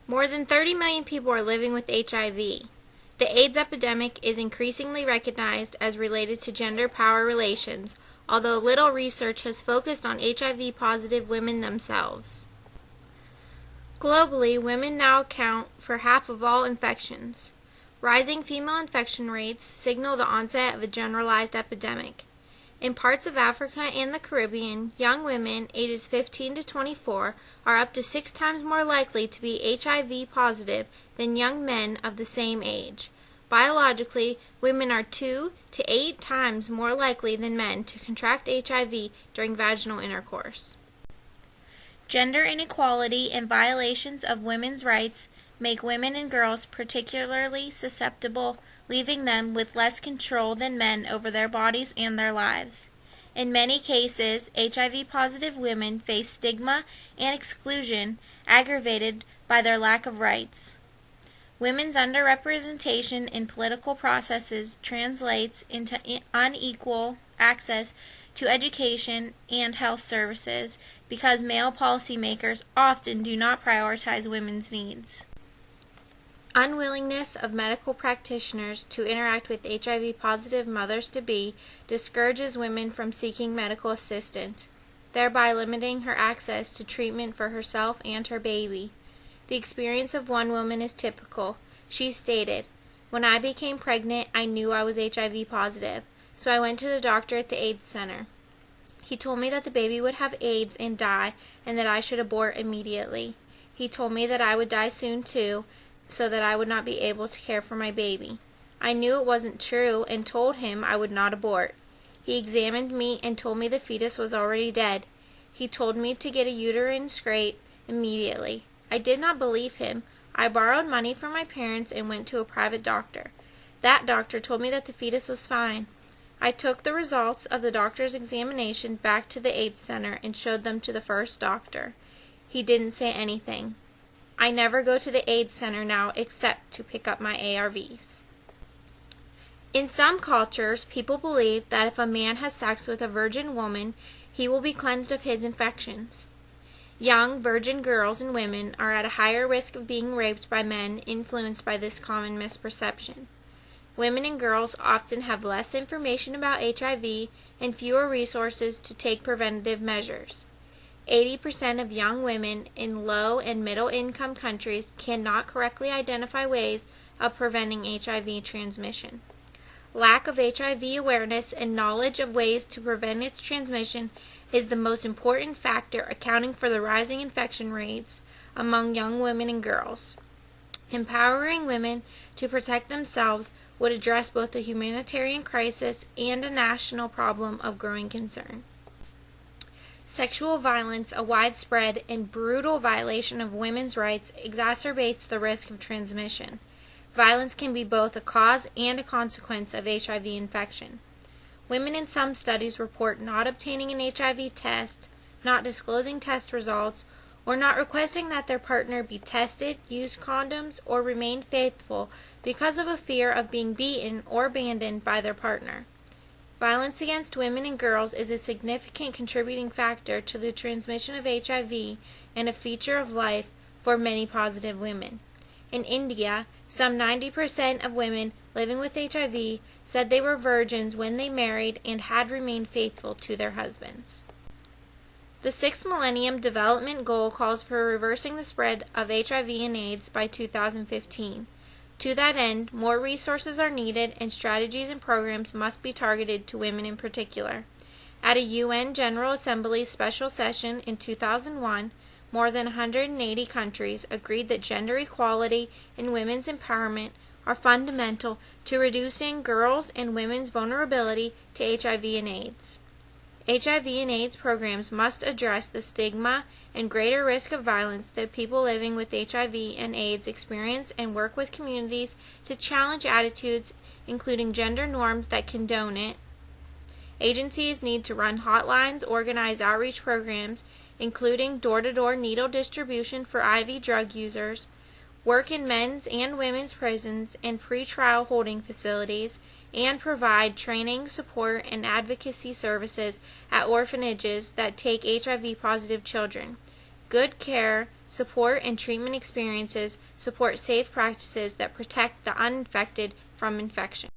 More than 30 million people are living with HIV. The AIDS epidemic is increasingly recognized as related to gender-power relations, although little research has focused on HIV-positive women themselves. Globally, women now account for half of all infections. Rising female infection rates signal the onset of a generalized epidemic. In parts of Africa and the Caribbean, young women ages 15 to 24 are up to 6 times more likely to be HIV positive than young men of the same age. Biologically, women are 2 to 8 times more likely than men to contract HIV during vaginal intercourse. Gender inequality and violations of women's rights make women and girls particularly susceptible, leaving them with less control than men over their bodies and their lives. In many cases, HIV-positive women face stigma and exclusion aggravated by their lack of rights. Women's underrepresentation in political processes translates into unequal access to education and health services because male policymakers often do not prioritize women's needs. Unwillingness of medical practitioners to interact with HIV-positive mothers-to-be discourages women from seeking medical assistance, thereby limiting her access to treatment for herself and her baby. The experience of one woman is typical. She stated, "When I became pregnant, I knew I was HIV positive, so I went to the doctor at the AIDS center. He told me that the baby would have AIDS and die, and that I should abort immediately. He told me that I would die soon too, so that I would not be able to care for my baby. I knew it wasn't true and told him I would not abort. He examined me and told me the fetus was already dead. He told me to get a uterine scrape immediately. I did not believe him. I borrowed money from my parents and went to a private doctor. That doctor told me that the fetus was fine. I took the results of the doctor's examination back to the AIDS center and showed them to the first doctor. He didn't say anything. I never go to the AIDS center now except to pick up my ARVs." In some cultures, people believe that if a man has sex with a virgin woman, he will be cleansed of his infections. Young virgin girls and women are at a higher risk of being raped by men influenced by this common misperception. Women and girls often have less information about HIV and fewer resources to take preventative measures. 80% of young women in low and middle income countries cannot correctly identify ways of preventing HIV transmission. Lack of HIV awareness and knowledge of ways to prevent its transmission is the most important factor accounting for the rising infection rates among young women and girls. Empowering women to protect themselves would address both a humanitarian crisis and a national problem of growing concern. Sexual violence, a widespread and brutal violation of women's rights, exacerbates the risk of transmission. Violence can be both a cause and a consequence of HIV infection. Women in some studies report not obtaining an HIV test, not disclosing test results, or not requesting that their partner be tested, use condoms, or remain faithful because of a fear of being beaten or abandoned by their partner. Violence against women and girls is a significant contributing factor to the transmission of HIV and a feature of life for many positive women. In India, some 90% of women living with HIV said they were virgins when they married and had remained faithful to their husbands. The 6th Millennium Development Goal calls for reversing the spread of HIV and AIDS by 2015. To that end, more resources are needed and strategies and programs must be targeted to women in particular. At a UN General Assembly special session in 2001, more than 180 countries agreed that gender equality and women's empowerment are fundamental to reducing girls' and women's vulnerability to HIV and AIDS. HIV and AIDS programs must address the stigma and greater risk of violence that people living with HIV and AIDS experience and work with communities to challenge attitudes, including gender norms that condone it. Agencies need to run hotlines, organize outreach programs, including door-to-door needle distribution for IV drug users, work in men's and women's prisons and pretrial holding facilities, and provide training, support, and advocacy services at orphanages that take HIV-positive children. Good care, support and treatment experiences support safe practices that protect the uninfected from infection.